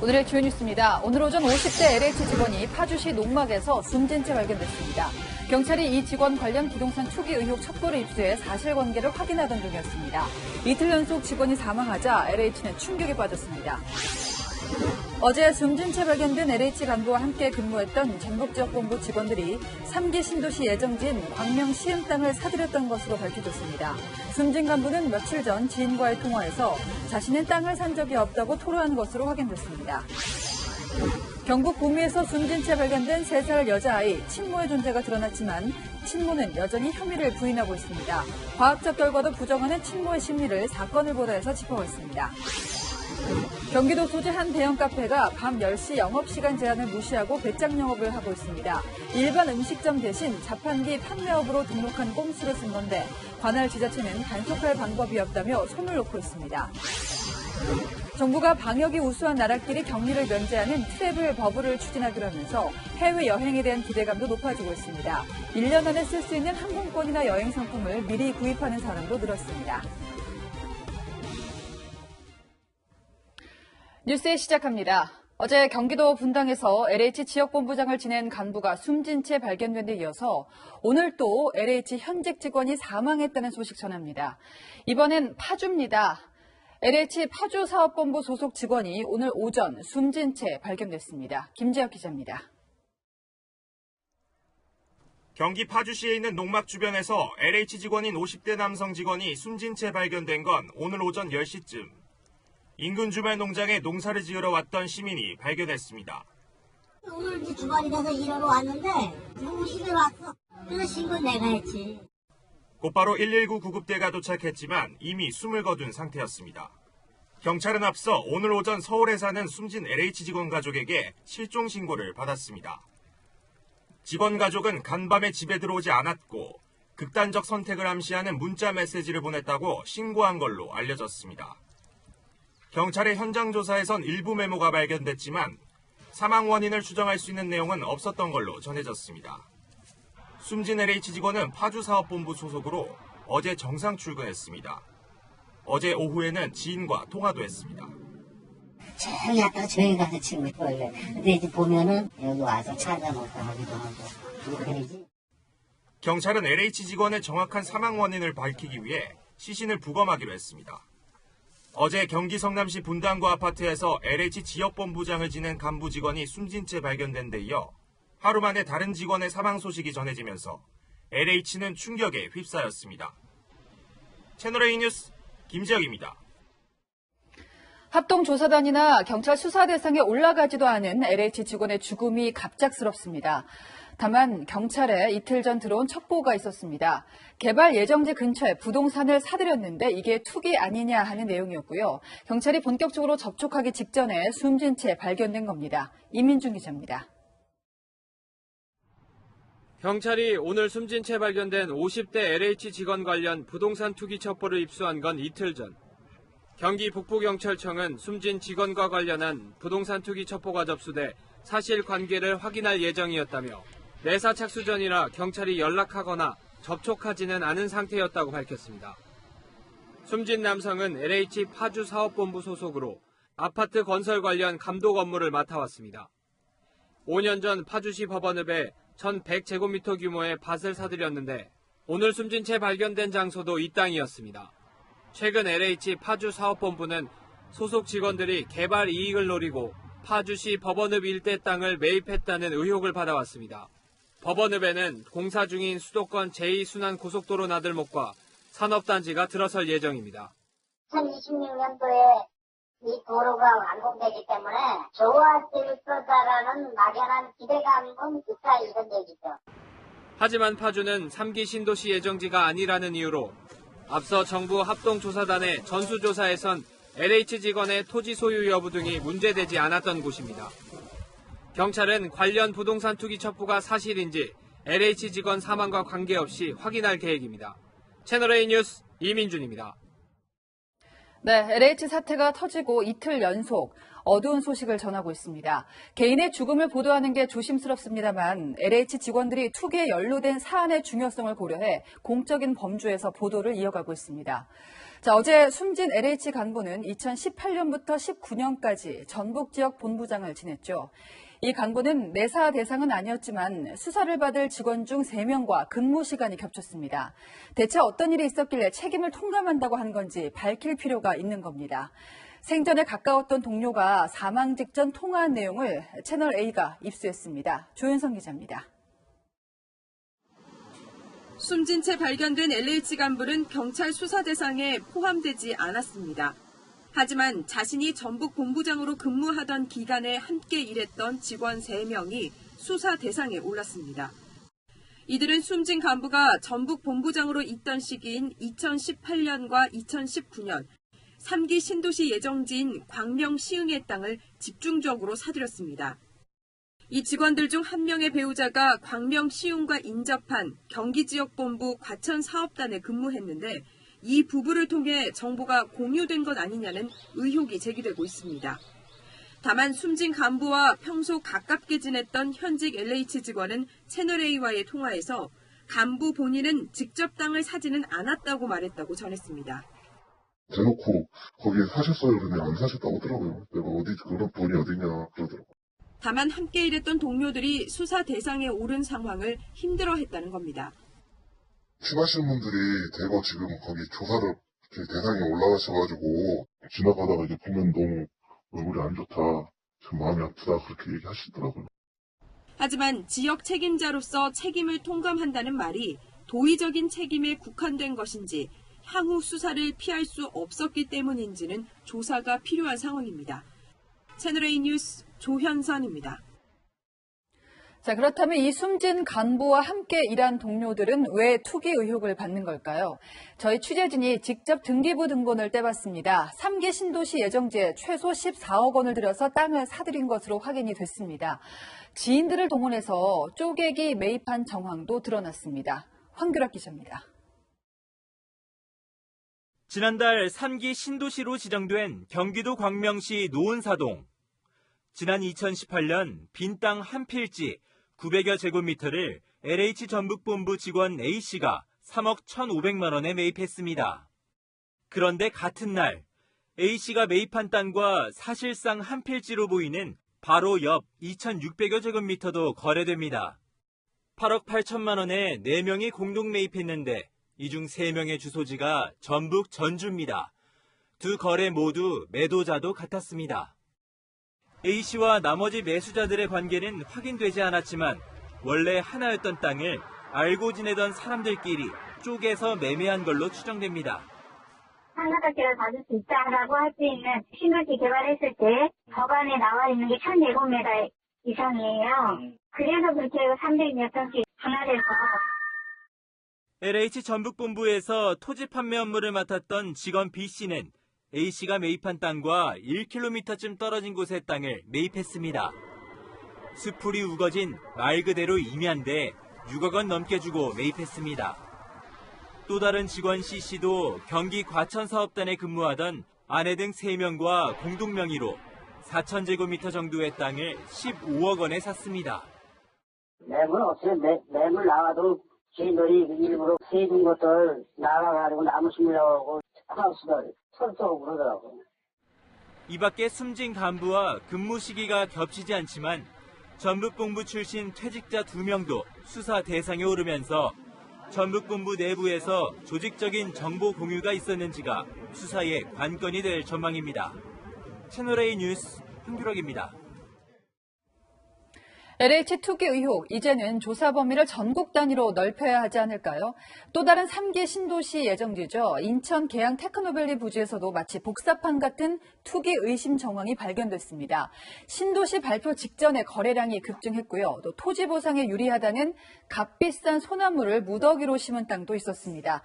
오늘의 주요 뉴스입니다. 오늘 오전 50대 LH 직원이 파주시 농막에서 숨진 채 발견됐습니다. 경찰이 이 직원 관련 부동산 투기 의혹 첩보를 입수해 사실관계를 확인하던 중이었습니다. 이틀 연속 직원이 사망하자 LH는 충격에 빠졌습니다. 어제 숨진 채 발견된 LH 간부와 함께 근무했던 전북지역본부 직원들이 3기 신도시 예정지인 광명 시흥 땅을 사들였던 것으로 밝혀졌습니다. 숨진 간부는 며칠 전 지인과의 통화에서 자신은 땅을 산 적이 없다고 토로한 것으로 확인됐습니다. 경북 구미에서 숨진 채 발견된 3살 여자아이 친모의 존재가 드러났지만 친모는 여전히 혐의를 부인하고 있습니다. 과학적 결과도 부정하는 친모의 심리를 사건을 보도해서 짚어봤습니다. 경기도 소재 한 대형 카페가 밤 10시 영업시간 제한을 무시하고 배짱 영업을 하고 있습니다. 일반 음식점 대신 자판기 판매업으로 등록한 꼼수를 쓴 건데 관할 지자체는 단속할 방법이 없다며 손을 놓고 있습니다. 정부가 방역이 우수한 나라끼리 격리를 면제하는 트래블 버블을 추진하기로 하면서 해외여행에 대한 기대감도 높아지고 있습니다. 1년 안에 쓸 수 있는 항공권이나 여행 상품을 미리 구입하는 사람도 늘었습니다. 뉴스에 시작합니다. 어제 경기도 분당에서 LH 지역본부장을 지낸 간부가 숨진 채 발견된 데 이어서 오늘 또 LH 현직 직원이 사망했다는 소식 전합니다. 이번엔 파주입니다. LH 파주사업본부 소속 직원이 오늘 오전 숨진 채 발견됐습니다. 김재혁 기자입니다. 경기 파주시에 있는 농막 주변에서 LH 직원인 50대 남성 직원이 숨진 채 발견된 건 오늘 오전 10시쯤. 인근 주말 농장에 농사를 지으러 왔던 시민이 발견했습니다. 오늘 이제 주말이 돼서 일하러 왔는데 누구 시들 왔어. 그래서 신고 내가 했지. 곧바로 119 구급대가 도착했지만 이미 숨을 거둔 상태였습니다. 경찰은 앞서 오늘 오전 서울에 사는 숨진 LH 직원 가족에게 실종 신고를 받았습니다. 직원 가족은 간밤에 집에 들어오지 않았고 극단적 선택을 암시하는 문자 메시지를 보냈다고 신고한 걸로 알려졌습니다. 경찰의 현장 조사에선 일부 메모가 발견됐지만 사망 원인을 추정할 수 있는 내용은 없었던 걸로 전해졌습니다. 숨진 LH 직원은 파주사업본부 소속으로 어제 정상 출근했습니다. 어제 오후에는 지인과 통화도 했습니다. 조용히 하다가 조용히 가서 치고 있고 원래. 근데 이제 보면은 여기 와서 찾아놓고 하기도 하고 그러지. 경찰은 LH 직원의 정확한 사망 원인을 밝히기 위해 시신을 부검하기로 했습니다. 어제 경기 성남시 분당구 아파트에서 LH 지역본부장을 지낸 간부 직원이 숨진 채 발견된 데 이어 하루 만에 다른 직원의 사망 소식이 전해지면서 LH는 충격에 휩싸였습니다. 채널A 뉴스 김재혁입니다. 합동조사단이나 경찰 수사 대상에 올라가지도 않은 LH 직원의 죽음이 갑작스럽습니다. 다만 경찰에 이틀 전 들어온 첩보가 있었습니다. 개발 예정지 근처에 부동산을 사들였는데 이게 투기 아니냐 하는 내용이었고요. 경찰이 본격적으로 접촉하기 직전에 숨진 채 발견된 겁니다. 이민중 기자입니다. 경찰이 오늘 숨진 채 발견된 50대 LH 직원 관련 부동산 투기 첩보를 입수한 건 이틀 전. 경기 북부경찰청은 숨진 직원과 관련한 부동산 투기 첩보가 접수돼 사실관계를 확인할 예정이었다며 내사 착수 전이라 경찰이 연락하거나 접촉하지는 않은 상태였다고 밝혔습니다. 숨진 남성은 LH 파주사업본부 소속으로 아파트 건설 관련 감독 업무를 맡아왔습니다. 5년 전 파주시 법원읍에 1,100제곱미터 규모의 밭을 사들였는데 오늘 숨진 채 발견된 장소도 이 땅이었습니다. 최근 LH 파주사업본부는 소속 직원들이 개발 이익을 노리고 파주시 법원읍 일대 땅을 매입했다는 의혹을 받아왔습니다. 법원읍에는 공사 중인 수도권 제2순환고속도로 나들목과 산업단지가 들어설 예정입니다. 2026년도에 이 도로가 완공되기 때문에 좋아질 거다라는 막연한 기대감은 있다 이런 얘기죠. 하지만 파주는 3기 신도시 예정지가 아니라는 이유로 앞서 정부 합동조사단의 전수조사에선 LH 직원의 토지 소유 여부 등이 문제되지 않았던 곳입니다. 경찰은 관련 부동산 투기 첩보가 사실인지 LH 직원 사망과 관계없이 확인할 계획입니다. 채널A 뉴스 이민준입니다. 네, LH 사태가 터지고 이틀 연속 어두운 소식을 전하고 있습니다. 개인의 죽음을 보도하는 게 조심스럽습니다만 LH 직원들이 투기에 연루된 사안의 중요성을 고려해 공적인 범주에서 보도를 이어가고 있습니다. 자, 어제 숨진 LH 간부는 2018년부터 19년까지 전북 지역 본부장을 지냈죠. 이 간부는 내사 대상은 아니었지만 수사를 받을 직원 중 3명과 근무 시간이 겹쳤습니다. 대체 어떤 일이 있었길래 책임을 통감한다고 한 건지 밝힐 필요가 있는 겁니다. 생전에 가까웠던 동료가 사망 직전 통화한 내용을 채널A가 입수했습니다. 조윤성 기자입니다. 숨진 채 발견된 LH 간부는 경찰 수사 대상에 포함되지 않았습니다. 하지만 자신이 전북 본부장으로 근무하던 기간에 함께 일했던 직원 3명이 수사 대상에 올랐습니다. 이들은 숨진 간부가 전북 본부장으로 있던 시기인 2018년과 2019년 3기 신도시 예정지인 광명 시흥의 땅을 집중적으로 사들였습니다. 이 직원들 중 한 명의 배우자가 광명 시흥과 인접한 경기지역본부 과천사업단에 근무했는데 이 부부를 통해 정보가 공유된 것 아니냐는 의혹이 제기되고 있습니다. 다만 숨진 간부와 평소 가깝게 지냈던 현직 LH 직원은 채널A와의 통화에서 간부 본인은 직접 땅을 사지는 않았다고 말했다고 전했습니다. 대놓고 거기에 사셨어요? 그러면 안 사셨다고 하더라고요. 내가 어디 그런 돈이 어디냐 그러더라고요. 다만 함께 일했던 동료들이 수사 대상에 오른 상황을 힘들어했다는 겁니다. 친하신 분들이 대거 지금 거기 조사를 대상에 올라가셔가지고 지나가다가 이제 보면 너무 얼굴이 안 좋다, 참 마음이 아프다 그렇게 얘기하시더라고요. 하지만 지역 책임자로서 책임을 통감한다는 말이 도의적인 책임에 국한된 것인지 향후 수사를 피할 수 없었기 때문인지는 조사가 필요한 상황입니다. 채널A 뉴스 조현선입니다. 자, 그렇다면 이 숨진 간부와 함께 일한 동료들은 왜 투기 의혹을 받는 걸까요? 저희 취재진이 직접 등기부 등본을 떼봤습니다. 3기 신도시 예정지에 최소 14억 원을 들여서 땅을 사들인 것으로 확인이 됐습니다. 지인들을 동원해서 쪼개기 매입한 정황도 드러났습니다. 황규락 기자입니다. 지난달 3기 신도시로 지정된 경기도 광명시 노은사동. 지난 2018년 빈 땅 한 필지 900여 제곱미터를 LH 전북본부 직원 A씨가 3억 1,500만 원에 매입했습니다. 그런데 같은 날 A씨가 매입한 땅과 사실상 한 필지로 보이는 바로 옆 2,600여 제곱미터도 거래됩니다. 8억 8천만 원에 4명이 공동 매입했는데 이 중 3명의 주소지가 전북 전주입니다. 두 거래 모두 매도자도 같았습니다. A씨와 나머지 매수자들의 관계는 확인되지 않았지만 원래 하나였던 땅을 알고 지내던 사람들끼리 쪼개서 매매한 걸로 추정됩니다. 상가가치를 받을 수 있다라고 할 수 있는 신도시 개발했을 때 법안에 나와 있는 게 1,000제곱미터 이상이에요. 그래서 그렇게 300몇 평씩 분할해서 LH 전북본부에서 토지 판매 업무를 맡았던 직원 B씨는 A씨가 매입한 땅과 1km쯤 떨어진 곳의 땅을 매입했습니다. 수풀이 우거진 말 그대로 임야인데 6억 원 넘게 주고 매입했습니다. 또 다른 직원 C씨도 경기 과천사업단에 근무하던 아내 등 3명과 공동 명의로 4,000제곱미터 정도의 땅을 15억 원에 샀습니다. 매물 없어요. 매물 나와도 저희들이 일부러 세진 것들 나가가지고 나무 심으려고 하우스들 설득하고 그러더라고요. 이 밖에 숨진 간부와 근무 시기가 겹치지 않지만 전북본부 출신 퇴직자 2명도 수사 대상에 오르면서 전북본부 내부에서 조직적인 정보 공유가 있었는지가 수사의 관건이 될 전망입니다. 채널A 뉴스 황규락입니다. LH 투기 의혹, 이제는 조사 범위를 전국 단위로 넓혀야 하지 않을까요? 또 다른 3기 신도시 예정지죠. 인천 계양 테크노밸리 부지에서도 마치 복사판 같은 투기 의심 정황이 발견됐습니다. 신도시 발표 직전에 거래량이 급증했고요. 또 토지 보상에 유리하다는 값비싼 소나무를 무더기로 심은 땅도 있었습니다.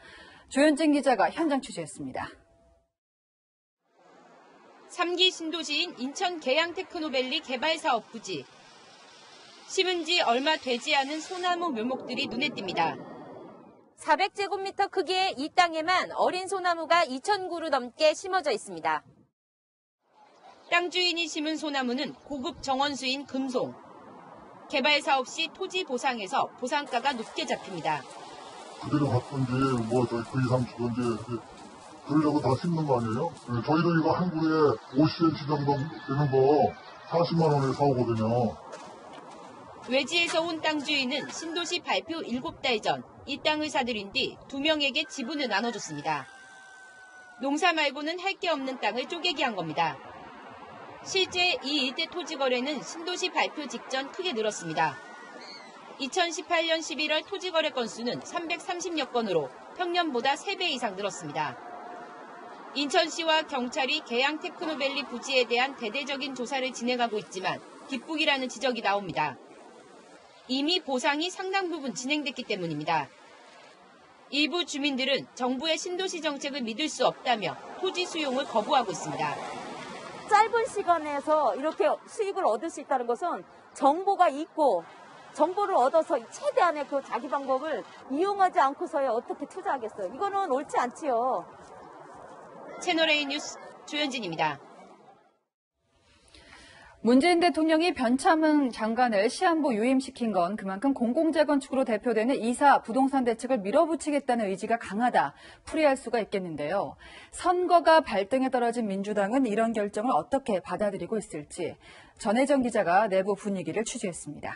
조현진 기자가 현장 취재했습니다. 3기 신도시인 인천 계양 테크노밸리 개발사업 부지. 심은 지 얼마 되지 않은 소나무 묘목들이 눈에 띕니다. 400제곱미터 크기의 이 땅에만 어린 소나무가 2,000그루 넘게 심어져 있습니다. 땅 주인이 심은 소나무는 고급 정원수인 금송. 개발 사업 시 토지 보상에서 보상가가 높게 잡힙니다. 그대로 갖건지 뭐 그 이상 주건지 그러려고 다 심는 거 아니에요? 저희도 이거 한 그루에 50cm 정도 되는 거 40만 원에 사오거든요. 외지에서 온 땅 주인은 신도시 발표 7달 전 이 땅을 사들인 뒤 2명에게 지분을 나눠줬습니다. 농사 말고는 할 게 없는 땅을 쪼개기 한 겁니다. 실제 이 일대 토지 거래는 신도시 발표 직전 크게 늘었습니다. 2018년 11월 토지 거래 건수는 330여 건으로 평년보다 3배 이상 늘었습니다. 인천시와 경찰이 계양 테크노밸리 부지에 대한 대대적인 조사를 진행하고 있지만 뒷북이라는 지적이 나옵니다. 이미 보상이 상당 부분 진행됐기 때문입니다. 일부 주민들은 정부의 신도시 정책을 믿을 수 없다며 토지 수용을 거부하고 있습니다. 짧은 시간에서 이렇게 수익을 얻을 수 있다는 것은 정보가 있고 정보를 얻어서 최대한의 그 자기 방법을 이용하지 않고서야 어떻게 투자하겠어요. 이거는 옳지 않지요. 채널A 뉴스 조현진입니다. 문재인 대통령이 변창흠 장관을 시한부 유임시킨 건 그만큼 공공재건축으로 대표되는 이사 부동산 대책을 밀어붙이겠다는 의지가 강하다, 풀이할 수가 있겠는데요. 선거가 발등에 떨어진 민주당은 이런 결정을 어떻게 받아들이고 있을지 전혜정 기자가 내부 분위기를 취재했습니다.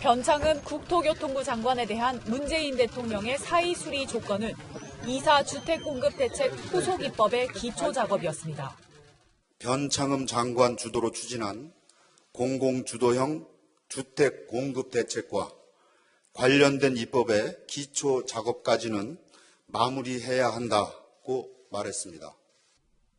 변창흠 국토교통부 장관에 대한 문재인 대통령의 사의 수리 조건은 이사 주택공급대책 후속 입법의 기초 작업이었습니다. 변창흠 장관 주도로 추진한 공공주도형 주택공급대책과 관련된 입법의 기초 작업까지는 마무리해야 한다고 말했습니다.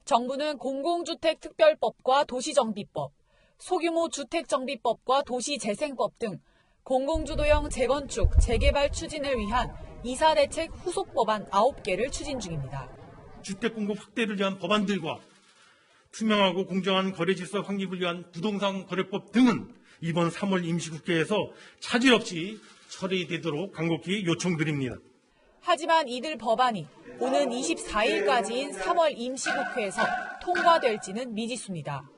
정부는 공공주택특별법과 도시정비법, 소규모 주택정비법과 도시재생법 등 공공주도형 재건축, 재개발 추진을 위한 이사대책 후속 법안 9개를 추진 중입니다. 주택공급 확대를 위한 법안들과 투명하고 공정한 거래질서 확립을 위한 부동산 거래법 등은 이번 3월 임시국회에서 차질 없이 처리되도록 간곡히 요청드립니다. 하지만 이들 법안이 오는 24일까지인 3월 임시국회에서 통과될지는 미지수입니다.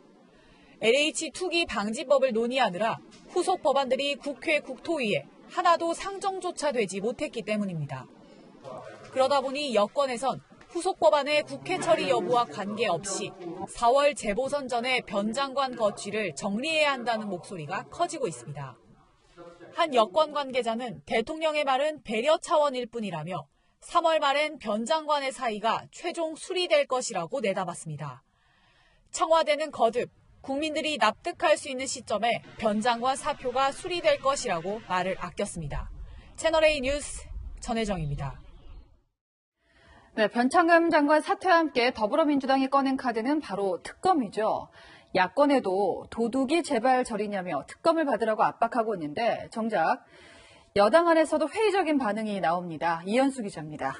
LH 투기 방지법을 논의하느라 후속 법안들이 국회 국토위에 하나도 상정조차 되지 못했기 때문입니다. 그러다 보니 여권에선 후속 법안의 국회 처리 여부와 관계없이 4월 재보선 전에 변 장관 거취를 정리해야 한다는 목소리가 커지고 있습니다. 한 여권 관계자는 대통령의 말은 배려 차원일 뿐이라며 3월 말엔 변 장관의 사의가 최종 수리될 것이라고 내다봤습니다. 청와대는 거듭 국민들이 납득할 수 있는 시점에 변 장관 사표가 수리될 것이라고 말을 아꼈습니다. 채널A 뉴스 전혜정입니다. 네, 변창흠 장관 사퇴와 함께 더불어민주당이 꺼낸 카드는 바로 특검이죠. 야권에도 도둑이 제발 저리냐며 특검을 받으라고 압박하고 있는데 정작 여당 안에서도 회의적인 반응이 나옵니다. 이현수 기자입니다.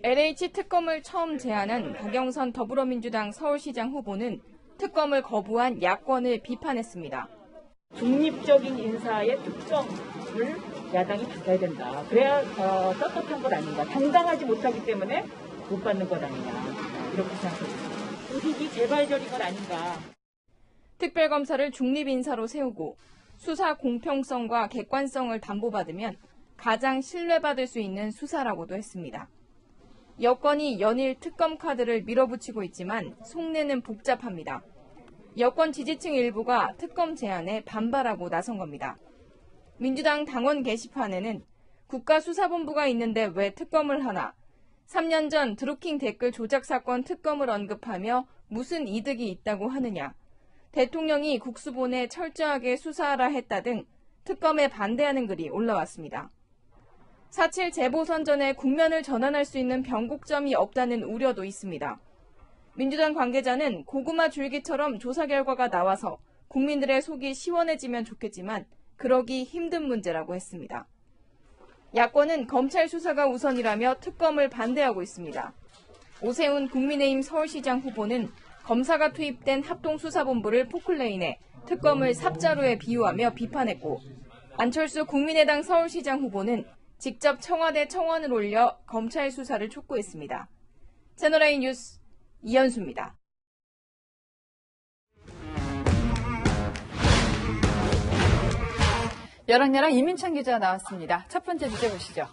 LH 특검을 처음 제안한 박영선 더불어민주당 서울시장 후보는 특검을 거부한 야권을 비판했습니다. 중립적인 인사의 특정을 야당이 받아야 된다. 그래야 떳떳한 것 아닌가. 당당하지 못하기 때문에 못 받는 것 아니냐. 이렇게 생각합니다. 도둑이 재발절인 것 아닌가. 특별검사를 중립인사로 세우고 수사 공평성과 객관성을 담보받으면 가장 신뢰받을 수 있는 수사라고도 했습니다. 여권이 연일 특검 카드를 밀어붙이고 있지만 속내는 복잡합니다. 여권 지지층 일부가 특검 제안에 반발하고 나선 겁니다. 민주당 당원 게시판에는 국가수사본부가 있는데 왜 특검을 하나? 3년 전 드루킹 댓글 조작 사건 특검을 언급하며 무슨 이득이 있다고 하느냐? 대통령이 국수본에 철저하게 수사하라 했다 등 특검에 반대하는 글이 올라왔습니다. 4.7 재보선 전에 국면을 전환할 수 있는 변곡점이 없다는 우려도 있습니다. 민주당 관계자는 고구마 줄기처럼 조사 결과가 나와서 국민들의 속이 시원해지면 좋겠지만 그러기 힘든 문제라고 했습니다. 야권은 검찰 수사가 우선이라며 특검을 반대하고 있습니다. 오세훈 국민의힘 서울시장 후보는 검사가 투입된 합동수사본부를 포클레인해 특검을 삽자루에 비유하며 비판했고 안철수 국민의당 서울시장 후보는 직접 청와대 청원을 올려 검찰 수사를 촉구했습니다. 채널A 뉴스 이현수입니다. 여랑야랑 이민찬 기자 나왔습니다. 첫 번째 주제 보시죠.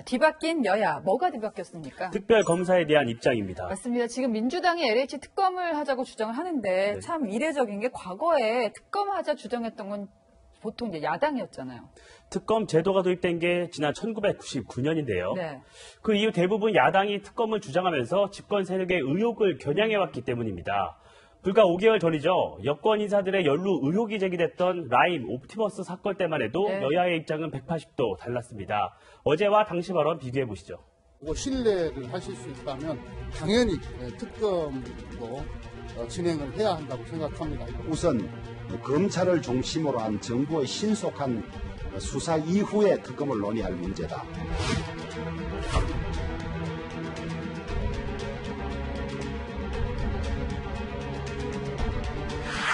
뒤바뀐 여야, 뭐가 뒤바뀌었습니까? 특별검사에 대한 입장입니다. 맞습니다. 지금 민주당이 LH 특검을 하자고 주장을 하는데 네. 참 이례적인 게 과거에 특검하자 주장했던 건 보통 이제 야당이었잖아요. 특검 제도가 도입된 게 지난 1999년인데요. 네. 그 이후 대부분 야당이 특검을 주장하면서 집권 세력의 의혹을 겨냥해왔기 때문입니다. 불과 5개월 전이죠. 여권 인사들의 연루 의혹이 제기됐던 라임 옵티머스 사건 때만 해도 네. 여야의 입장은 180도 달랐습니다. 어제와 당시 발언 비교해 보시죠. 신뢰를 하실 수 있다면 당연히 특검도 진행을 해야 한다고 생각합니다. 우선 검찰을 중심으로 한 정부의 신속한 수사 이후에 특검을 논의할 문제다.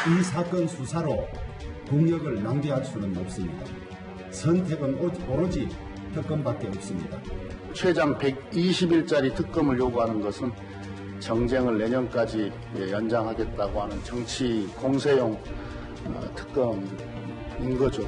이 사건 수사로 국력을 낭비할 수는 없습니다. 선택은 오로지 특검밖에 없습니다. 최장 120일짜리 특검을 요구하는 것은 정쟁을 내년까지 연장하겠다고 하는 정치 공세용 특검인 거죠.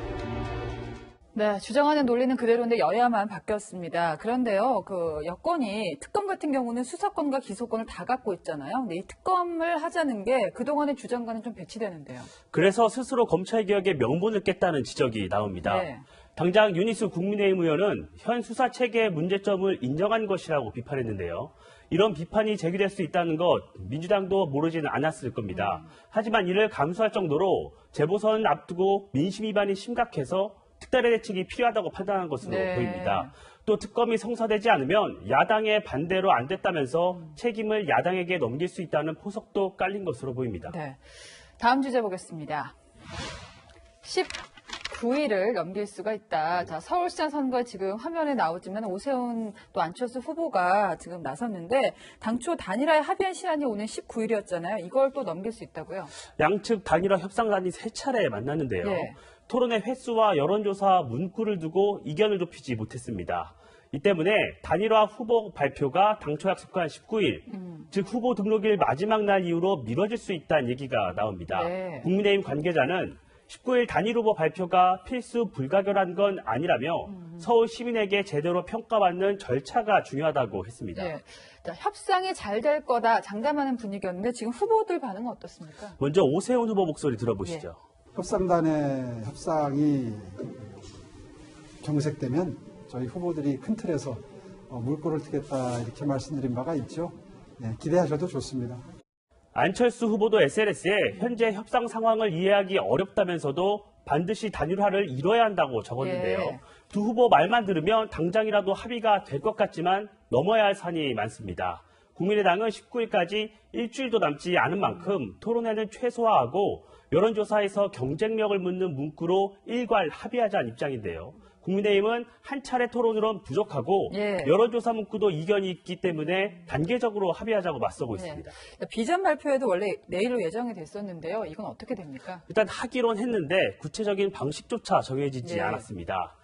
네, 주장하는 논리는 그대로인데 여야만 바뀌었습니다. 그런데요, 여권이 특검 같은 경우는 수사권과 기소권을 다 갖고 있잖아요. 근데 이 특검을 하자는 게 그동안의 주장과는 좀 배치되는데요. 그래서 스스로 검찰개혁의 명분을 깼다는 지적이 나옵니다. 네. 당장 윤희수 국민의힘 의원은 현 수사 체계의 문제점을 인정한 것이라고 비판했는데요. 이런 비판이 제기될 수 있다는 것 민주당도 모르지는 않았을 겁니다. 하지만 이를 감수할 정도로 재보선 앞두고 민심 위반이 심각해서 특단의 대책이 필요하다고 판단한 것으로 네. 보입니다. 또 특검이 성사되지 않으면 야당의 반대로 안 됐다면서 책임을 야당에게 넘길 수 있다는 포석도 깔린 것으로 보입니다. 네. 다음 주제 보겠습니다. 19일을 넘길 수가 있다. 자, 서울시장 선거에 지금 화면에 나오지만 오세훈 또 안철수 후보가 지금 나섰는데 당초 단일화에 합의한 시한이 오는 19일이었잖아요. 이걸 또 넘길 수 있다고요? 양측 단일화 협상단이 3차례 만났는데요. 네. 토론의 횟수와 여론조사 문구를 두고 이견을 좁히지 못했습니다. 이 때문에 단일화 후보 발표가 당초 약속한 19일, 즉 후보 등록일 마지막 날 이후로 미뤄질 수 있다는 얘기가 나옵니다. 네. 국민의힘 관계자는 19일 단일 후보 발표가 필수 불가결한 건 아니라며 서울 시민에게 제대로 평가받는 절차가 중요하다고 했습니다. 네. 자, 협상이 잘 될 거다 장담하는 분위기였는데 지금 후보들 반응은 어떻습니까? 먼저 오세훈 후보 목소리 들어보시죠. 협상단의 협상이 경색되면 저희 후보들이 큰 틀에서 물꼬를 트겠다 이렇게 말씀드린 바가 있죠. 네, 기대하셔도 좋습니다. 안철수 후보도 SNS에 현재 협상 상황을 이해하기 어렵다면서도 반드시 단일화를 이뤄야 한다고 적었는데요. 예. 두 후보 말만 들으면 당장이라도 합의가 될 것 같지만 넘어야 할 산이 많습니다. 국민의당은 19일까지 일주일도 남지 않은 만큼 토론회는 최소화하고 여론조사에서 경쟁력을 묻는 문구로 일괄 합의하자는 입장인데요. 국민의힘은 한 차례 토론으로는 부족하고 예. 여론조사 문구도 이견이 있기 때문에 단계적으로 합의하자고 맞서고 있습니다. 비전 발표에도 원래 내일로 예정이 됐었는데요. 이건 어떻게 됩니까? 일단 하기론 했는데 구체적인 방식조차 정해지지 예. 않았습니다.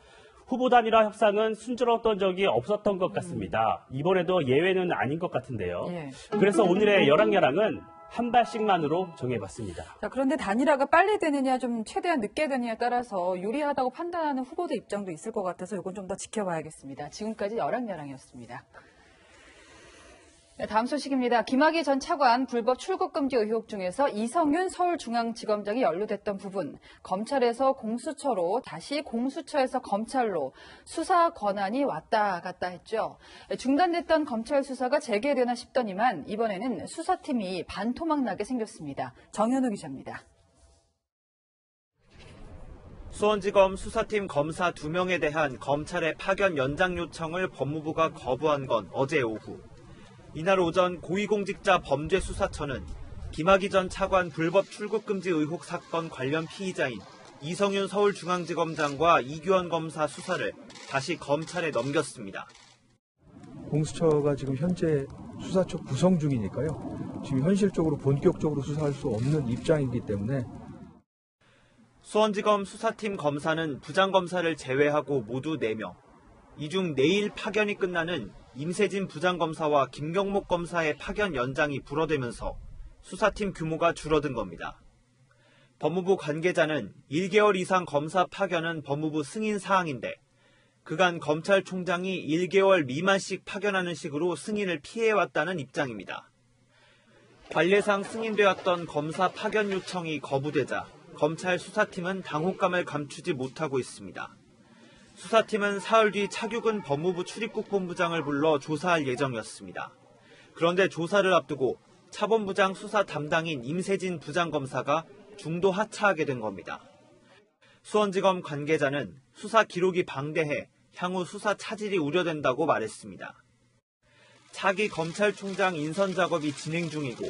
후보 단일화 협상은 순조로웠던 적이 없었던 것 같습니다. 이번에도 예외는 아닌 것 같은데요. 예. 그래서 오늘의 여랑야랑은 한 발씩만으로 정해봤습니다. 자, 그런데 단일화가 빨리 되느냐 좀 최대한 늦게 되느냐에 따라서 유리하다고 판단하는 후보들 입장도 있을 것 같아서 이건 좀 더 지켜봐야겠습니다. 지금까지 여랑야랑이었습니다. 네, 다음 소식입니다. 김학의 전 차관 불법 출국 금지 의혹 중에서 이성윤 서울중앙지검장이 연루됐던 부분, 검찰에서 공수처로 다시 공수처에서 검찰로 수사 권한이 왔다 갔다 했죠. 중단됐던 검찰 수사가 재개되나 싶더니만 이번에는 수사팀이 반토막 나게 생겼습니다. 정현우 기자입니다. 수원지검 수사팀 검사 2명에 대한 검찰의 파견 연장 요청을 법무부가 거부한 건 어제 오후. 이날 오전 고위공직자 범죄수사처는 김학의 전 차관 불법 출국금지 의혹 사건 관련 피의자인 이성윤 서울중앙지검장과 이규원 검사 수사를 다시 검찰에 넘겼습니다. 공수처가 지금 현재 수사처 구성 중이니까요. 지금 현실적으로 본격적으로 수사할 수 없는 입장이기 때문에 수원지검 수사팀 검사는 부장검사를 제외하고 모두 4명. 이 중 내일 파견이 끝나는 임세진 부장검사와 김경목 검사의 파견 연장이 불어되면서 수사팀 규모가 줄어든 겁니다. 법무부 관계자는 1개월 이상 검사 파견은 법무부 승인 사항인데 그간 검찰총장이 1개월 미만씩 파견하는 식으로 승인을 피해왔다는 입장입니다. 관례상 승인되었던 검사 파견 요청이 거부되자 검찰 수사팀은 당혹감을 감추지 못하고 있습니다. 수사팀은 사흘 뒤 차규근 법무부 출입국 본부장을 불러 조사할 예정이었습니다. 그런데 조사를 앞두고 차본부장 수사 담당인 임세진 부장검사가 중도 하차하게 된 겁니다. 수원지검 관계자는 수사 기록이 방대해 향후 수사 차질이 우려된다고 말했습니다. 차기 검찰총장 인선 작업이 진행 중이고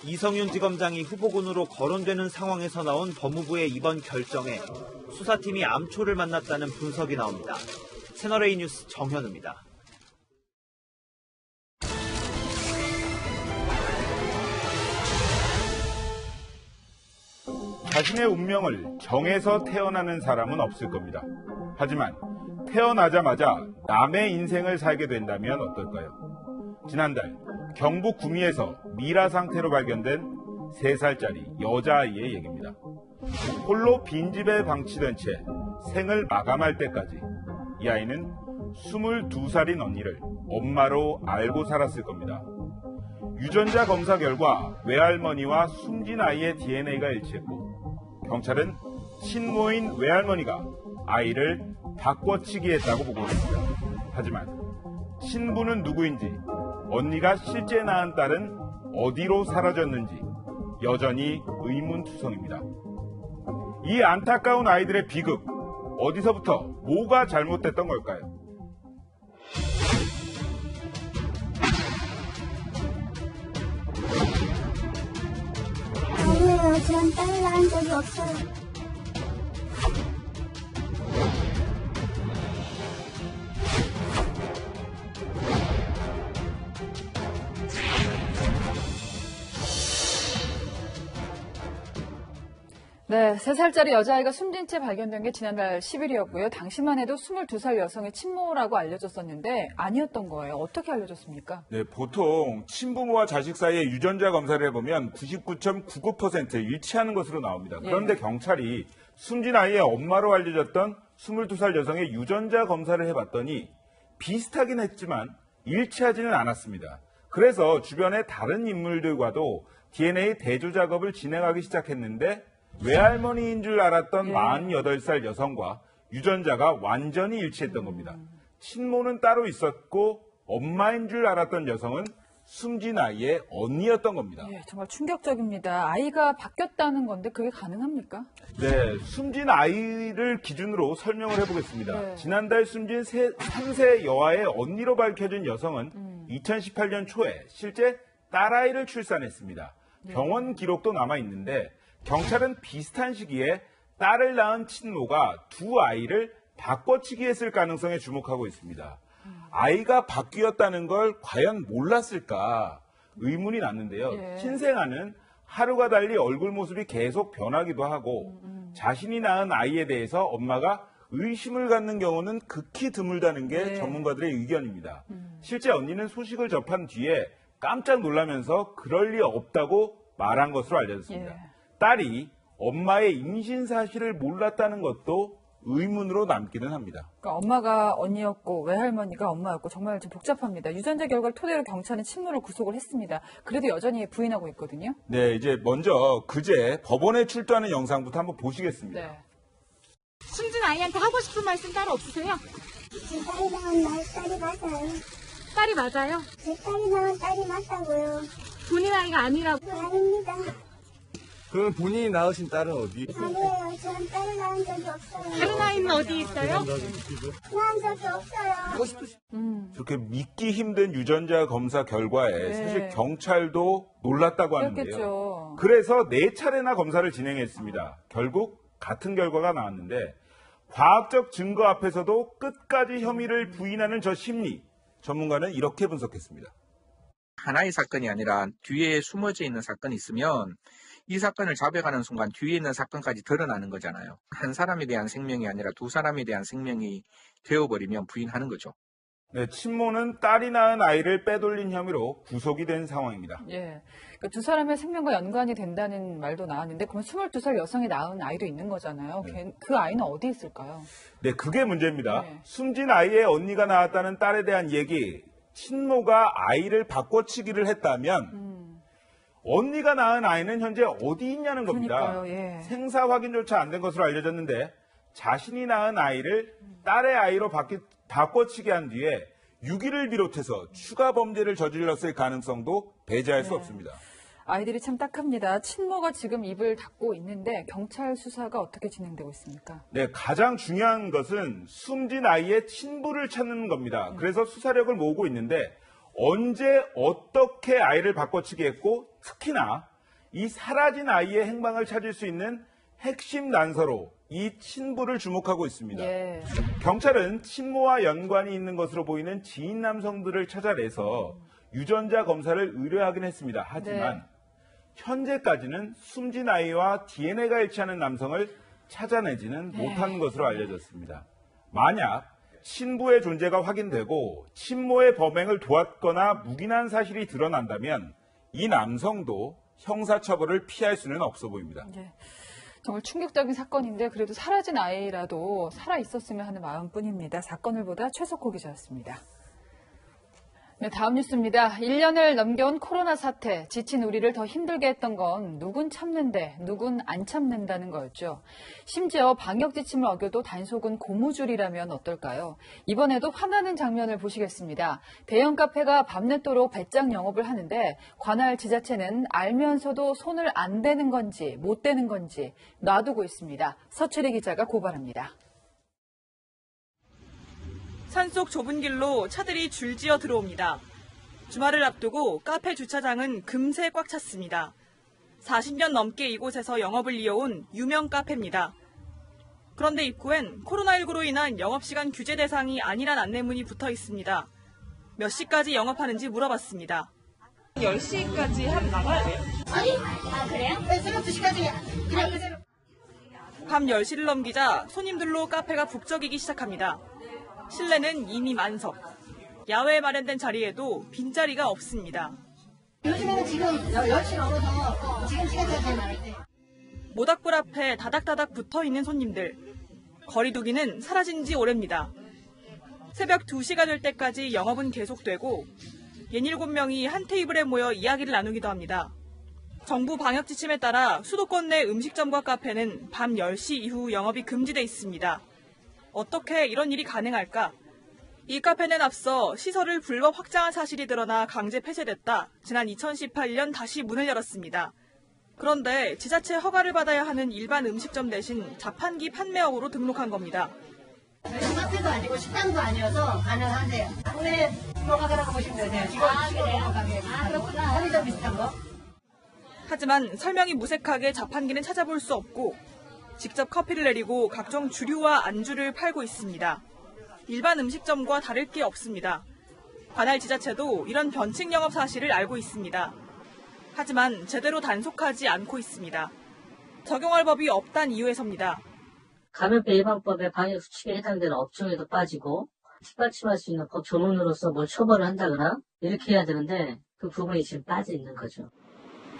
이성윤 지검장이 후보군으로 거론되는 상황에서 나온 법무부의 이번 결정에 수사팀이 암초를 만났다는 분석이 나옵니다. 채널A 뉴스 정현우입니다. 자신의 운명을 정해서 태어나는 사람은 없을 겁니다. 하지만 태어나자마자 남의 인생을 살게 된다면 어떨까요? 지난달 경북 구미에서 미라 상태로 발견된 3살짜리 여자아이의 얘기입니다. 홀로 빈집에 방치된 채 생을 마감할 때까지 이 아이는 22살인 언니를 엄마로 알고 살았을 겁니다. 유전자 검사 결과 외할머니와 숨진 아이의 DNA가 일치했고 경찰은 친모인 외할머니가 아이를 바꿔치기 했다고 보고 있습니다. 하지만 친부는 누구인지 언니가 실제 낳은 딸은 어디로 사라졌는지 여전히 의문투성입니다. 이 안타까운 아이들의 비극, 어디서부터 뭐가 잘못됐던 걸까요? 아니에요. 전 딸을 낳은 적이 없어요. 네, 3살짜리 여자아이가 숨진 채 발견된 게 지난달 10일이었고요. 당시만 해도 22살 여성의 친모라고 알려졌었는데 아니었던 거예요. 어떻게 알려졌습니까? 네, 보통 친부모와 자식 사이에 유전자 검사를 해보면 99.99% 일치하는 것으로 나옵니다. 그런데 경찰이 숨진 아이의 엄마로 알려졌던 22살 여성의 유전자 검사를 해봤더니 비슷하긴 했지만 일치하지는 않았습니다. 그래서 주변의 다른 인물들과도 DNA 대조 작업을 진행하기 시작했는데 외할머니인 줄 알았던 48살 여성과 유전자가 완전히 일치했던 겁니다. 친모는 따로 있었고 엄마인 줄 알았던 여성은 숨진 아이의 언니였던 겁니다. 네, 정말 충격적입니다. 아이가 바뀌었다는 건데 그게 가능합니까? 네, 숨진 아이를 기준으로 설명을 해보겠습니다. 지난달 숨진 3세 여아의 언니로 밝혀진 여성은 2018년 초에 실제 딸아이를 출산했습니다. 병원 기록도 남아있는데 경찰은 비슷한 시기에 딸을 낳은 친모가 두 아이를 바꿔치기 했을 가능성에 주목하고 있습니다. 아이가 바뀌었다는 걸 과연 몰랐을까 의문이 났는데요. 신생아는 하루가 달리 얼굴 모습이 계속 변하기도 하고 자신이 낳은 아이에 대해서 엄마가 의심을 갖는 경우는 극히 드물다는 게 전문가들의 의견입니다. 실제 언니는 소식을 접한 뒤에 깜짝 놀라면서 그럴 리 없다고 말한 것으로 알려졌습니다. 딸이 엄마의 임신 사실을 몰랐다는 것도 의문으로 남기는 합니다. 그러니까 엄마가 언니였고 외할머니가 엄마였고 정말 좀 복잡합니다. 유전자 결과를 토대로 경찰은 친모를 구속을 했습니다. 그래도 여전히 부인하고 있거든요. 네, 이제 먼저 그제 법원에 출두하는 영상부터 한번 보시겠습니다. 네. 숨진 아이한테 하고 싶은 말씀 따로 없으세요? 제 딸이 낳은 딸이 맞아요. 딸이 맞아요? 제 딸이 낳은 딸이 맞다고요. 본인 아이가 아니라고? 아닙니다. 그럼 본인이 낳으신 딸은 어디? 아니에요. 전 딸을 낳은 적이 없어요. 다른 아이는 어디 있어요? 낳은 적이 없어요. 저렇게 믿기 힘든 유전자 검사 결과에 사실 경찰도 놀랐다고 하는데요. 그렇겠죠. 그래서 4차례나 검사를 진행했습니다. 결국 같은 결과가 나왔는데 과학적 증거 앞에서도 끝까지 혐의를 부인하는 저 심리, 전문가는 이렇게 분석했습니다. 하나의 사건이 아니라 뒤에 숨어져 있는 사건이 있으면 이 사건을 잡아가는 순간 뒤에 있는 사건까지 드러나는 거잖아요. 한 사람에 대한 생명이 아니라 두 사람에 대한 생명이 되어버리면 부인하는 거죠. 네, 친모는 딸이 낳은 아이를 빼돌린 혐의로 구속이 된 상황입니다. 예. 그러니까 두 사람의 생명과 연관이 된다는 말도 나왔는데 그럼 22살 여성이 낳은 아이도 있는 거잖아요. 그 아이는 어디 있을까요? 네, 그게 문제입니다. 숨진 아이의 언니가 낳았다는 딸에 대한 얘기, 친모가 아이를 바꿔치기를 했다면 언니가 낳은 아이는 현재 어디 있냐는 겁니다. 그러니까요, 예. 생사 확인조차 안 된 것으로 알려졌는데 자신이 낳은 아이를 딸의 아이로 바꿔치기 한 뒤에 유기를 비롯해서 추가 범죄를 저질렀을 가능성도 배제할 수 없습니다. 아이들이 참 딱합니다. 친모가 지금 입을 닫고 있는데 경찰 수사가 어떻게 진행되고 있습니까? 네, 가장 중요한 것은 숨진 아이의 친부를 찾는 겁니다. 그래서 수사력을 모으고 있는데 언제 어떻게 아이를 바꿔치기 했고 특히나 이 사라진 아이의 행방을 찾을 수 있는 핵심 난서로 이 친부를 주목하고 있습니다. 예. 경찰은 친모와 연관이 있는 것으로 보이는 지인 남성들을 찾아내서 유전자 검사를 의뢰하긴 했습니다. 하지만 현재까지는 숨진 아이와 DNA가 일치하는 남성을 찾아내지는 못한 것으로 알려졌습니다. 만약 친부의 존재가 확인되고 친모의 범행을 도왔거나 묵인한 사실이 드러난다면 이 남성도 형사처벌을 피할 수는 없어 보입니다. 네. 정말 충격적인 사건인데 그래도 사라진 아이라도 살아있었으면 하는 마음뿐입니다. 사건을 보다 최석호 기자였습니다. 네, 다음 뉴스입니다. 1년을 넘겨온 코로나 사태, 지친 우리를 더 힘들게 했던 건 누군 참는데 누군 안 참는다는 거였죠. 심지어 방역 지침을 어겨도 단속은 고무줄이라면 어떨까요? 이번에도 화나는 장면을 보시겠습니다. 대형 카페가 밤늦도록 배짱 영업을 하는데 관할 지자체는 알면서도 손을 안 대는 건지 못 대는 건지 놔두고 있습니다. 서철희 기자가 고발합니다. 산속 좁은 길로 차들이 줄지어 들어옵니다. 주말을 앞두고 카페 주차장은 금세 꽉 찼습니다. 40년 넘게 이곳에서 영업을 이어온 유명 카페입니다. 그런데 입구엔 코로나19로 인한 영업시간 규제 대상이 아니란 안내문이 붙어 있습니다. 몇 시까지 영업하는지 물어봤습니다. 10시까지 하면 나가야 돼요? 아니, 그래요? 새벽 2시까지. 밤 10시를 넘기자 손님들로 카페가 북적이기 시작합니다. 실내는 이미 만석. 야외에 마련된 자리에도 빈자리가 없습니다. 요즘에는 지금 10시 넘어서 지금 시간까지 나올 때. 모닥불 앞에 다닥다닥 붙어있는 손님들. 거리두기는 사라진 지 오래입니다. 새벽 2시가 될 때까지 영업은 계속되고 67명이 한 테이블에 모여 이야기를 나누기도 합니다. 정부 방역 지침에 따라 수도권 내 음식점과 카페는 밤 10시 이후 영업이 금지돼 있습니다. 어떻게 이런 일이 가능할까? 이 카페는 앞서 시설을 불법 확장한 사실이 드러나 강제 폐쇄됐다. 지난 2018년 다시 문을 열었습니다. 그런데 지자체 허가를 받아야 하는 일반 음식점 대신 자판기 판매업으로 등록한 겁니다. 카페도 아니고 식당도 아니어서 가능한데요. 동네 주거가게라고 보시면 되세요. 주거가게. 그렇구나. 편의점 비슷한 거. 하지만 설명이 무색하게 자판기는 찾아볼 수 없고 직접 커피를 내리고 각종 주류와 안주를 팔고 있습니다. 일반 음식점과 다를 게 없습니다. 관할 지자체도 이런 변칙 영업 사실을 알고 있습니다. 하지만 제대로 단속하지 않고 있습니다. 적용할 법이 없단 이유에서입니다. 감염병 예방법의 방역 수칙에 해당되는 업종에도 빠지고 뒷받침할 수 있는 법 조문으로서 뭘 처벌을 한다거나 이렇게 해야 되는데 그 부분이 지금 빠져 있는 거죠.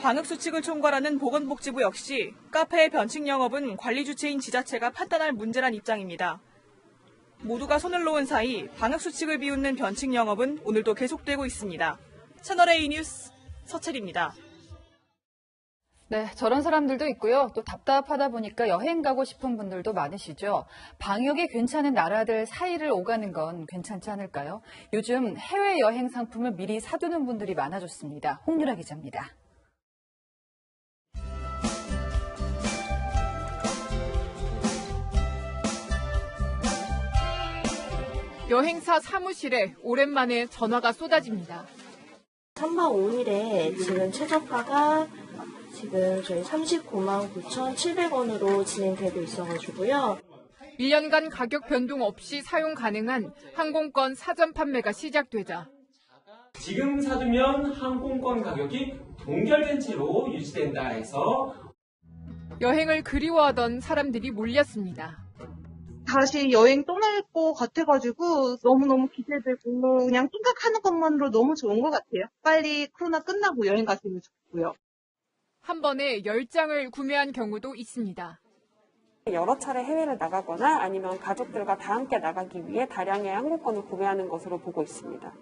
방역수칙을 총괄하는 보건복지부 역시 카페의 변칙 영업은 관리 주체인 지자체가 판단할 문제란 입장입니다. 모두가 손을 놓은 사이 방역수칙을 비웃는 변칙 영업은 오늘도 계속되고 있습니다. 채널A 뉴스 서채리입니다. 네, 저런 사람들도 있고요. 또 답답하다 보니까 여행 가고 싶은 분들도 많으시죠. 방역이 괜찮은 나라들 사이를 오가는 건 괜찮지 않을까요? 요즘 해외여행 상품을 미리 사두는 분들이 많아졌습니다. 홍유라 기자입니다. 여행사 사무실에 오랜만에 전화가 쏟아집니다. 3박 5일에 지금 최저가가 지금 저희 39만 9,700원으로 진행되고 있어가지고요. 1년간 가격 변동 없이 사용 가능한 항공권 사전 판매가 시작되자 지금 사두면 항공권 가격이 동결된 채로 유지된다 해서 여행을 그리워하던 사람들이 몰렸습니다. 다시 여행 떠날 것 같아가지고 너무너무 기대되고 그냥 생각하는 것만으로 너무 좋은 것 같아요. 빨리 코로나 끝나고 여행 갔으면 좋겠고요. 한 번에 10장을 구매한 경우도 있습니다. 여러 차례 해외를 나가거나 아니면 가족들과 다 함께 나가기 위해 다량의 항공권을 구매하는 것으로 보고 있습니다.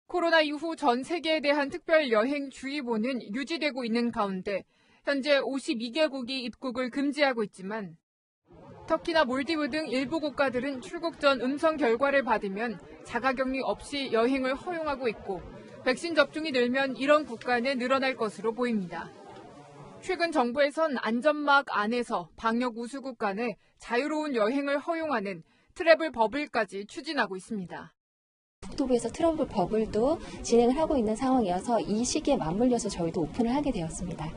코로나 이후 전 세계에 대한 특별 여행 주의보는 유지되고 있는 가운데 현재 52개국이 입국을 금지하고 있지만 터키나 몰디브 등 일부 국가들은 출국 전 음성 결과를 받으면 자가격리 없이 여행을 허용하고 있고 백신 접종이 늘면 이런 국가는 늘어날 것으로 보입니다. 최근 정부에선 안전막 안에서 방역 우수국 간의 자유로운 여행을 허용하는 트래블 버블까지 추진하고 있습니다. 국토부에서 트러블 버블도 진행을 하고 있는 상황이어서 이 시기에 맞물려서 저희도 오픈을 하게 되었습니다.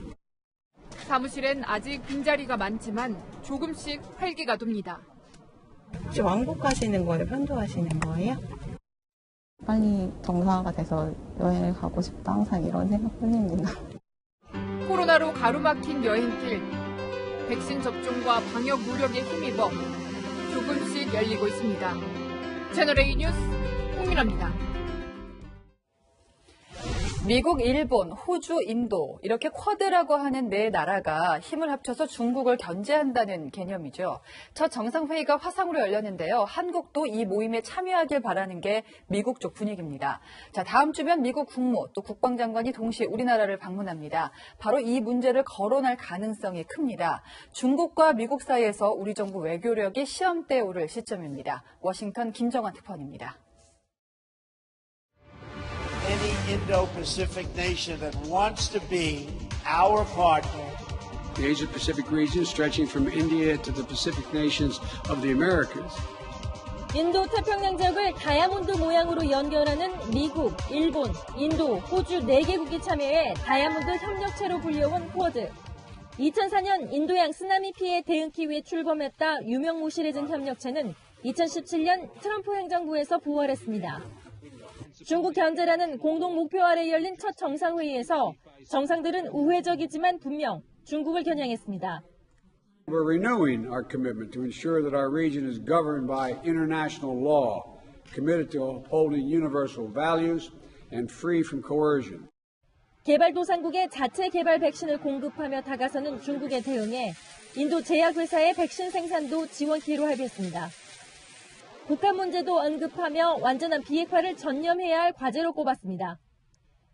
사무실엔 아직 빈자리가 많지만 조금씩 활기가 돕니다. 혹시 왕복 가시는 거예요? 편도하시는 거예요? 빨리 정상화가 돼서 여행을 가고 싶다 항상 이런 생각뿐입니다. 코로나로 가로막힌 여행길, 백신 접종과 방역 노력에 힘입어 조금씩 열리고 있습니다. 채널A 뉴스 홍민아입니다. 미국, 일본, 호주, 인도 이렇게 쿼드라고 하는 네 나라가 힘을 합쳐서 중국을 견제한다는 개념이죠. 첫 정상회의가 화상으로 열렸는데요. 한국도 이 모임에 참여하길 바라는 게 미국 쪽 분위기입니다. 자, 다음 주면 미국 국무 또 국방장관이 동시에 우리나라를 방문합니다. 바로 이 문제를 거론할 가능성이 큽니다. 중국과 미국 사이에서 우리 정부 외교력이 시험대에 오를 시점입니다. 워싱턴 김정환 특파원입니다. Any Indo-Pacific nation that wants to be our partner. The Asia-Pacific region stretching from India to the Pacific nations of the Americas. 인도 태평양 지역을 다이아몬드 모양으로 연결하는 미국, 일본, 인도, 호주 4개국이 참여해 다이아몬드 협력체로 불려온 쿼드. 2004년 인도양 쓰나미 피해 대응키 위해 출범했다 유명무실해진 협력체는 2017년 트럼프 행정부에서 부활했습니다. 중국 견제라는 공동 목표 아래 열린 첫 정상회의에서 정상들은 우회적이지만 분명 중국을 겨냥했습니다. We're renewing our commitment to ensure that our region is governed by international law, committed to upholding universal values and free from coercion. 개발도상국에 자체 개발 백신을 공급하며 다가서는 중국에 대응해 인도 제약회사의 백신 생산도 지원키로 합의했습니다. 북한 문제도 언급하며 완전한 비핵화를 전념해야 할 과제로 꼽았습니다.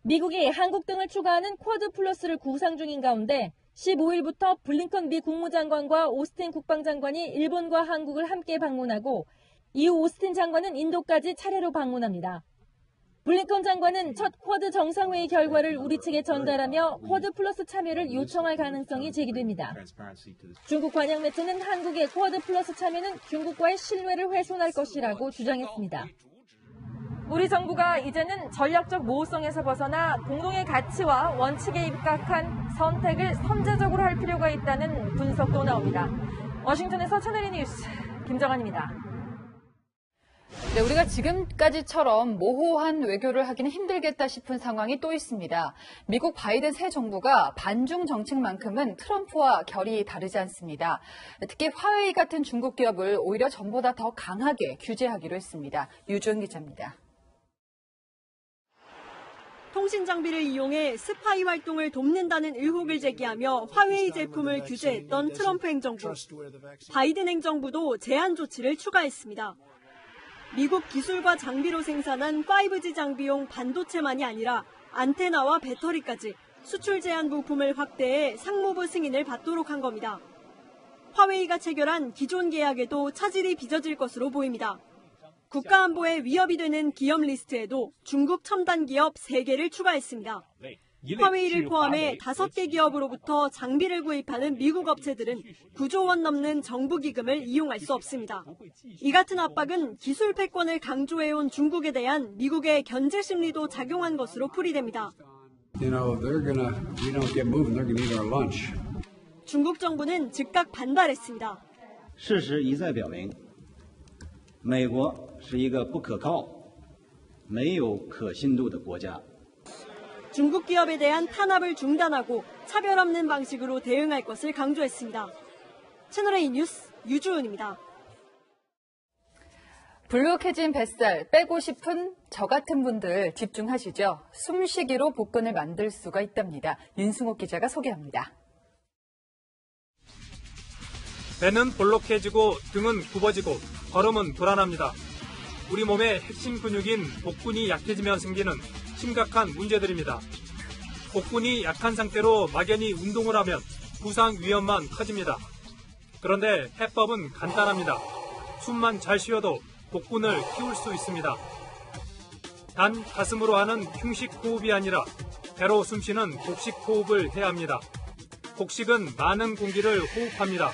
미국이 한국 등을 추가하는 쿼드 플러스를 구상 중인 가운데 15일부터 블링컨 미 국무장관과 오스틴 국방장관이 일본과 한국을 함께 방문하고 이후 오스틴 장관은 인도까지 차례로 방문합니다. 블링컨 장관은 첫 쿼드 정상회의 결과를 우리 측에 전달하며 쿼드 플러스 참여를 요청할 가능성이 제기됩니다. 중국 관영 매체는 한국의 쿼드 플러스 참여는 중국과의 신뢰를 훼손할 것이라고 주장했습니다. 우리 정부가 이제는 전략적 모호성에서 벗어나 공동의 가치와 원칙에 입각한 선택을 선제적으로 할 필요가 있다는 분석도 나옵니다. 워싱턴에서 채널A 뉴스 김정환입니다. 네, 우리가 지금까지처럼 모호한 외교를 하기는 힘들겠다 싶은 상황이 또 있습니다. 미국 바이든 새 정부가 반중 정책만큼은 트럼프와 결이 다르지 않습니다. 특히 화웨이 같은 중국 기업을 오히려 전보다 더 강하게 규제하기로 했습니다. 유주은 기자입니다. 통신 장비를 이용해 스파이 활동을 돕는다는 의혹을 제기하며 화웨이 제품을 규제했던 트럼프 행정부. 바이든 행정부도 제한 조치를 추가했습니다. 미국 기술과 장비로 생산한 5G 장비용 반도체만이 아니라 안테나와 배터리까지 수출 제한 부품을 확대해 상무부 승인을 받도록 한 겁니다. 화웨이가 체결한 기존 계약에도 차질이 빚어질 것으로 보입니다. 국가안보에 위협이 되는 기업 리스트에도 중국 첨단 기업 3개를 추가했습니다. 화웨이를 포함해 5개 기업으로부터 장비를 구입하는 미국 업체들은 9조 원 넘는 정부 기금을 이용할 수 없습니다. 이 같은 압박은 기술 패권을 강조해온 중국에 대한 미국의 견제 심리도 작용한 것으로 풀이됩니다. 중국 정부는 즉각 반발했습니다. 事实一再表明美国是一个不可靠、没有可信度的国家。 중국 기업에 대한 탄압을 중단하고 차별 없는 방식으로 대응할 것을 강조했습니다. 채널A 뉴스 유주은입니다. 불룩해진 뱃살 빼고 싶은 저 같은 분들 집중하시죠. 숨쉬기로 복근을 만들 수가 있답니다. 윤승옥 기자가 소개합니다. 배는 볼록해지고 등은 굽어지고 걸음은 불안합니다. 우리 몸의 핵심 근육인 복근이 약해지면 생기는 심각한 문제들입니다. 복근이 약한 상태로 막연히 운동을 하면 부상 위험만 커집니다. 그런데 해법은 간단합니다. 숨만 잘 쉬어도 복근을 키울 수 있습니다. 단 가슴으로 하는 흉식 호흡이 아니라 배로 숨쉬는 복식 호흡을 해야 합니다. 복식은 많은 공기를 호흡합니다.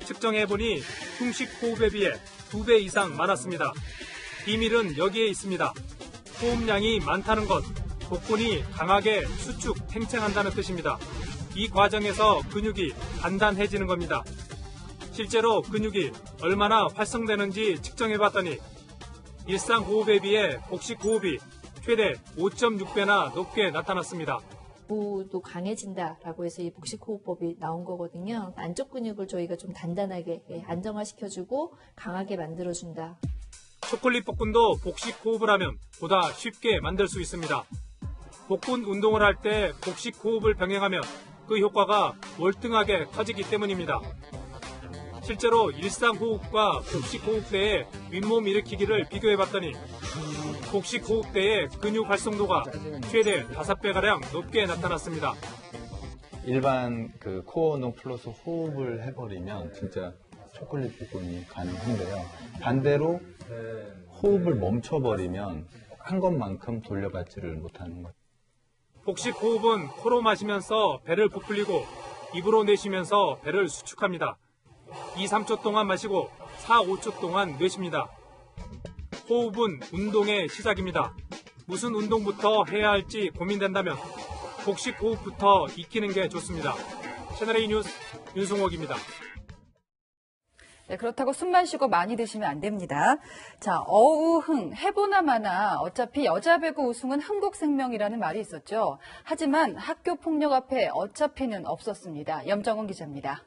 측정해보니 흉식 호흡에 비해 2배 이상 많았습니다. 비밀은 여기에 있습니다. 호흡량이 많다는 것, 복근이 강하게 수축, 팽창한다는 뜻입니다. 이 과정에서 근육이 단단해지는 겁니다. 실제로 근육이 얼마나 활성되는지 측정해봤더니 일상 호흡에 비해 복식 호흡이 최대 5.6배나 높게 나타났습니다. 도 강해진다라고 해서 이 복식호흡법이 나온 거거든요. 안쪽 근육을 저희가 좀 단단하게 안정화시켜주고 강하게 만들어준다. 초콜릿 복근도 복식 호흡을 하면 보다 쉽게 만들 수 있습니다. 복근 운동을 할 때 복식 호흡을 병행하면 그 효과가 월등하게 커지기 때문입니다. 실제로 일상호흡과 복식호흡 때의 윗몸 일으키기를 비교해봤더니 복식호흡 때의 근육 활성도가 최대 5배가량 높게 나타났습니다. 일반 코어 운동 플러스 호흡을 해버리면 진짜 초콜릿 복근이 가능한데요. 반대로 호흡을 멈춰버리면 한 것만큼 돌려받지를 못하는 거예요. 복식호흡은 코로 마시면서 배를 부풀리고 입으로 내쉬면서 배를 수축합니다. 2, 3초 동안 마시고 4, 5초 동안 내쉽니다. 호흡은 운동의 시작입니다. 무슨 운동부터 해야 할지 고민된다면 복식 호흡부터 익히는 게 좋습니다. 채널A 뉴스 윤승옥입니다. 네, 그렇다고 숨만 쉬고 많이 드시면 안 됩니다. 자, 어우흥, 해보나 마나 어차피 여자 배구 우승은 한국생명이라는 말이 있었죠. 하지만 학교 폭력 앞에 어차피는 없었습니다. 염정훈 기자입니다.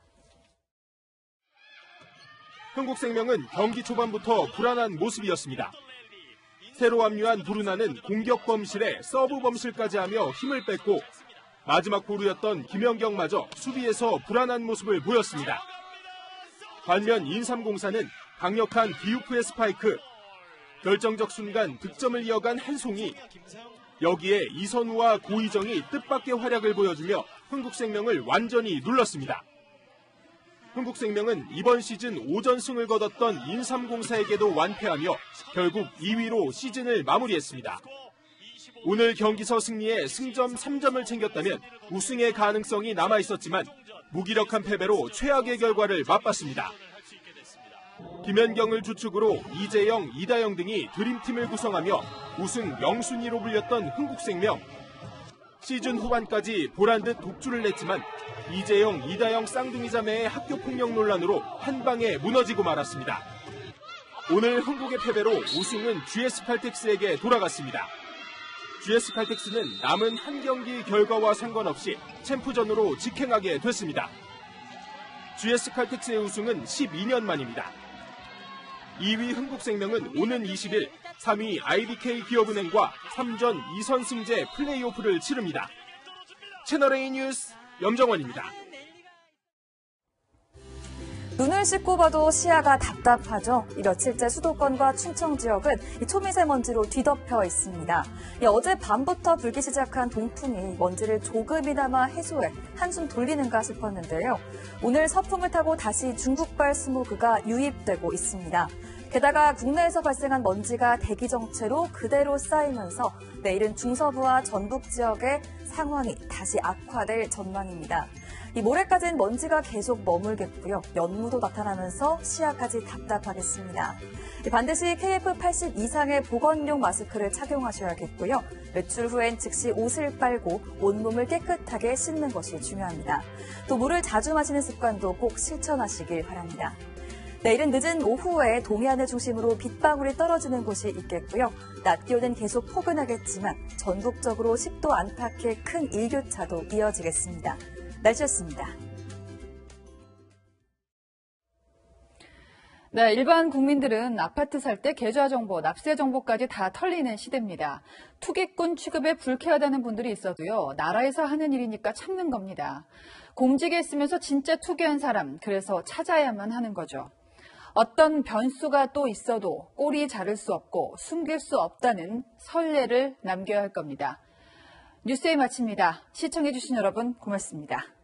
한국생명은 경기 초반부터 불안한 모습이었습니다. 새로 합류한 부르나는 공격 범실에 서브 범실까지 하며 힘을 뺐고 마지막 보루였던 김연경마저 수비에서 불안한 모습을 보였습니다. 반면 인삼공사는 강력한 디우프의 스파이크, 결정적 순간 득점을 이어간 한송이, 여기에 이선우와 고희정이 뜻밖의 활약을 보여주며 한국생명을 완전히 눌렀습니다. 한국생명은 이번 시즌 5전승을 거뒀던 인삼공사에게도 완패하며 결국 2위로 시즌을 마무리했습니다. 오늘 경기서 승리에 승점 3점을 챙겼다면 우승의 가능성이 남아있었지만 무기력한 패배로 최악의 결과를 맛봤습니다. 김연경을 주축으로 이재영, 이다영 등이 드림팀을 구성하며 우승 명순위로 불렸던 한국생명. 시즌 후반까지 보란듯 독주를 냈지만 이재영, 이다영 쌍둥이 자매의 학교폭력 논란으로 한 방에 무너지고 말았습니다. 오늘 한국의 패배로 우승은 GS칼텍스에게 돌아갔습니다. GS칼텍스는 남은 한 경기 결과와 상관없이 챔프전으로 직행하게 됐습니다. GS칼텍스의 우승은 12년 만입니다. 2위 한국생명은 오는 20일 3위 IBK 기업은행과 3전 2선승제 플레이오프를 치릅니다. 채널A 뉴스 염정원입니다. 눈을 씻고 봐도 시야가 답답하죠. 이 며칠째 수도권과 충청 지역은 초미세먼지로 뒤덮여 있습니다. 어제 밤부터 불기 시작한 동풍이 먼지를 조금이나마 해소해 한숨 돌리는가 싶었는데요. 오늘 서풍을 타고 다시 중국발 스모그가 유입되고 있습니다. 게다가 국내에서 발생한 먼지가 대기 정체로 그대로 쌓이면서 내일은 중서부와 전북 지역의 상황이 다시 악화될 전망입니다. 이 모레까지는 먼지가 계속 머물겠고요. 연무도 나타나면서 시야까지 답답하겠습니다. 반드시 KF80 이상의 보건용 마스크를 착용하셔야겠고요. 외출 후엔 즉시 옷을 빨고 온몸을 깨끗하게 씻는 것이 중요합니다. 또 물을 자주 마시는 습관도 꼭 실천하시길 바랍니다. 내일은 늦은 오후에 동해안을 중심으로 빗방울이 떨어지는 곳이 있겠고요. 낮 기온은 계속 포근하겠지만 전국적으로 10도 안팎의 큰 일교차도 이어지겠습니다. 날씨였습니다. 네, 일반 국민들은 아파트 살 때 계좌 정보, 납세 정보까지 다 털리는 시대입니다. 투기꾼 취급에 불쾌하다는 분들이 있어도요, 나라에서 하는 일이니까 참는 겁니다. 공직에 있으면서 진짜 투기한 사람, 그래서 찾아야만 하는 거죠. 어떤 변수가 또 있어도 꼬리 자를 수 없고 숨길 수 없다는 선례를 남겨야 할 겁니다. 뉴스에 마칩니다. 시청해주신 여러분 고맙습니다.